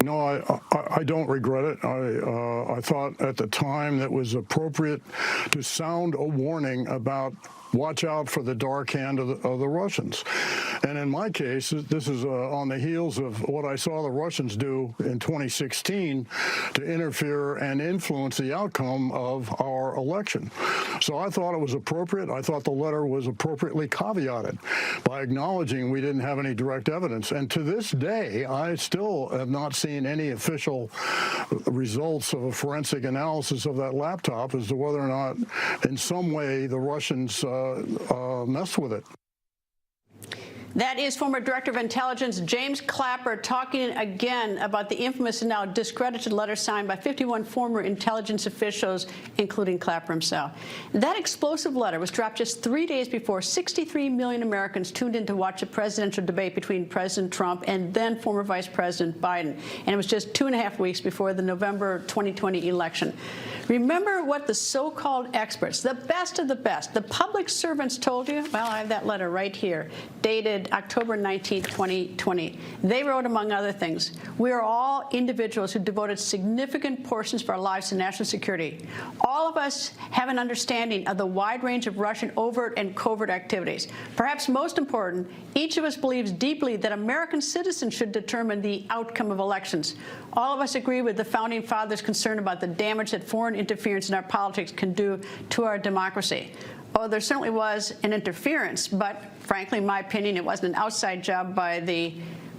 No, I don't regret it. I thought at the time that was appropriate to sound a warning about watch out for the dark hand of the Russians. And in my case, this is on the heels of what I saw the Russians do in 2016 to interfere and influence the outcome of our election. So I thought it was appropriate. I thought the letter was appropriately caveated by acknowledging we didn't have any direct evidence. And to this day, I still have not seen any official results of a forensic analysis of that laptop as to whether or not in some way the Russians messed with it. That is former Director of Intelligence James Clapper talking again about the infamous and now discredited letter signed by 51 former intelligence officials, including Clapper himself. That explosive letter was dropped just 3 days before 63 million Americans tuned in to watch a presidential debate between President Trump and then former Vice President Biden. And it was just 2.5 weeks before the November 2020 election. Remember what the so-called experts, the best of the best, the public servants told you? Well, I have that letter right here, dated October 19, 2020. They wrote, among other things, we are all individuals who devoted significant portions of our lives to national security. All of us have an understanding of the wide range of Russian overt and covert activities. Perhaps most important, each of us believes deeply that American citizens should determine the outcome of elections. All of us agree with the Founding Fathers' concern about the damage that foreign interference in our politics can do to our democracy. Oh, there certainly was an interference, but frankly, in my opinion, it wasn't an outside job by the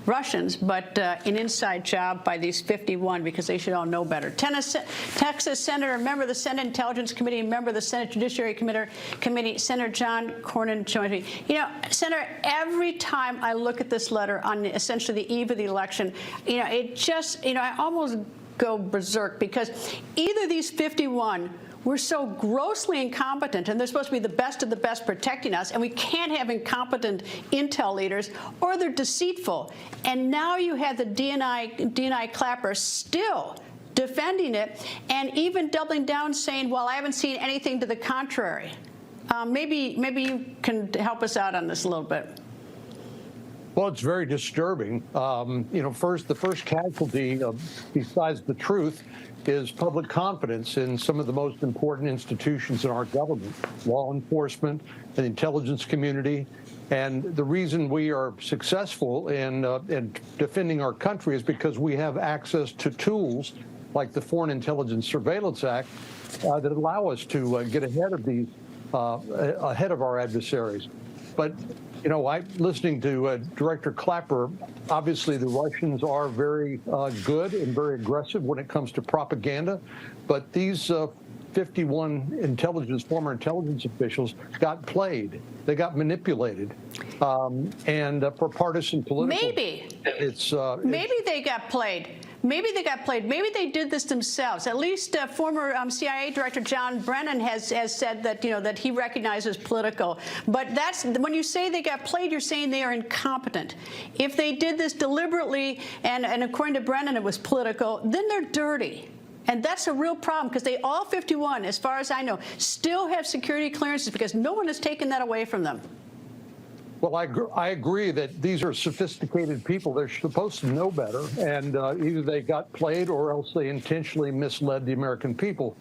Russians, but an inside job by these 51, because they should all know better. Texas Senator, member of the Senate Intelligence Committee, member of the Senate Judiciary Committee, Senator John Cornyn joined me. You know, Senator, every time I look at this letter on essentially the eve of the election, you know, it just, you know, I almost go berserk, because either these 51 we're so grossly incompetent, and they're supposed to be the best of the best protecting us, and we can't have incompetent intel leaders, or they're deceitful. And now you have the DNI Clapper still defending it, and even doubling down saying, well, I haven't seen anything to the contrary. Maybe you can help us out on this a little bit. Well, it's very disturbing. You know, the first casualty, besides the truth, is public confidence in some of the most important institutions in our government, law enforcement, the intelligence community. And the reason we are successful in defending our country is because we have access to tools like the Foreign Intelligence Surveillance Act that allow us to get ahead of these, ahead of our adversaries. But you know, listening to Director Clapper, obviously the Russians are very good and very aggressive when it comes to propaganda, but these 51 former intelligence officials got played. They got manipulated, and for partisan political. Maybe they got played. Maybe they got played. Maybe they did this themselves. At least former CIA Director John Brennan has said that, you know, that he recognizes political. But that's when you say they got played, you're saying they are incompetent. If they did this deliberately, and according to Brennan it was political, then they're dirty. And that's a real problem, because they all 51, as far as I know, still have security clearances because no one has taken that away from them. Well, I agree that these are sophisticated people. They're supposed to know better, and either they got played or else they intentionally misled the American people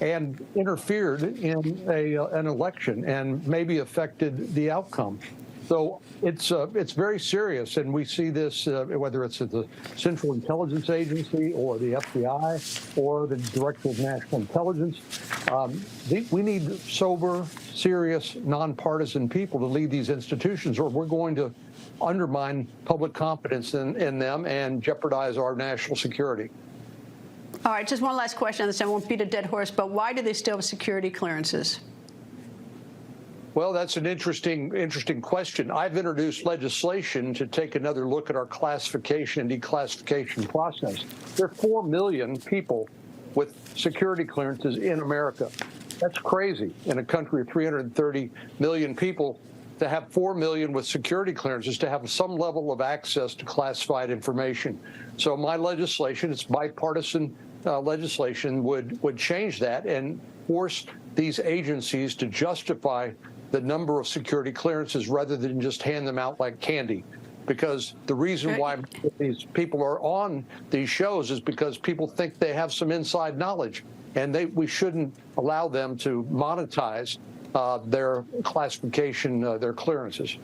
and interfered in an election and maybe affected the outcome. So it's very serious, and we see this whether it's at the Central Intelligence Agency or the FBI or the Director of National Intelligence. We need sober, serious, nonpartisan people to lead these institutions, or we're going to undermine public confidence in them and jeopardize our national security. All right, just one last question on this. I won't beat a dead horse, but why do they still have security clearances? Well, that's an interesting question. I've introduced legislation to take another look at our classification and declassification process. There are 4 million people with security clearances in America. That's crazy. In a country of 330 million people, to have 4 million with security clearances, to have some level of access to classified information. So my legislation, it's bipartisan legislation, would change that and force these agencies to justify the number of security clearances rather than just hand them out like candy. because the reason why these people are on these shows is because people think they have some inside knowledge, and we shouldn't allow them to monetize their classification, their clearances.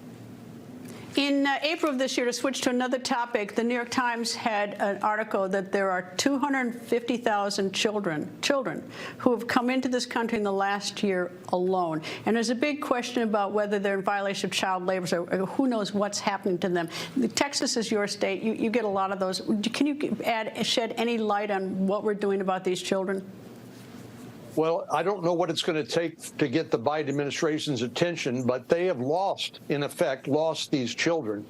In April of this year, to switch to another topic, the New York Times had an article that there are 250,000 children who have come into this country in the last year alone. And there's a big question about whether they're in violation of child labor, or who knows what's happening to them. Texas is your state. You get a lot of those. Can you shed any light on what we're doing about these children? Well, I don't know what it's going to take to get the Biden administration's attention, but they have lost, in effect, these children.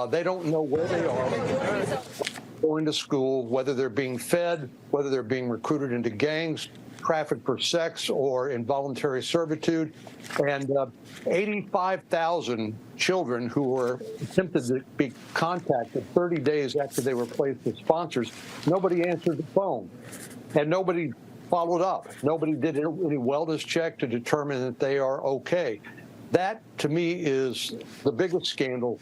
They don't know where they are, going to school, whether they're being fed, whether they're being recruited into gangs, trafficked for sex, or involuntary servitude. And 85,000 children who were attempted to be contacted 30 days after they were placed as sponsors, nobody answered the phone, and nobody followed up. Nobody did any wellness check to determine that they are okay. That, to me, is the biggest scandal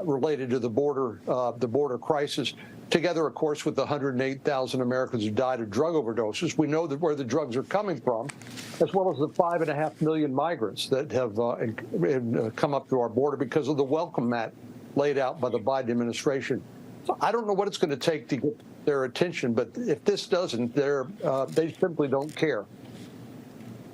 related to the border crisis. Together, of course, with the 108,000 Americans who died of drug overdoses, we know that where the drugs are coming from, as well as the 5.5 million migrants that have come up to our border because of the welcome mat laid out by the Biden administration. So I don't know what it's going to take to get their attention, but if this doesn't, they simply don't care.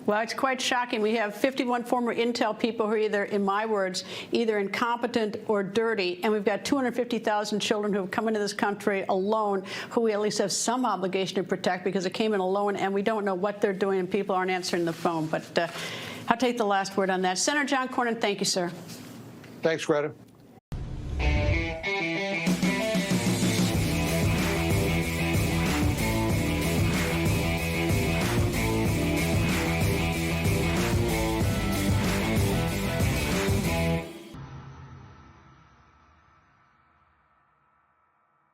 Well, it's quite shocking. We have 51 former Intel people who are either, in my words, either incompetent or dirty, and we've got 250,000 children who have come into this country alone, who we at least have some obligation to protect because they came in alone, and we don't know what they're doing, and people aren't answering the phone. But I'll take the last word on that. Senator John Cornyn, thank you, sir. Thanks, Greta.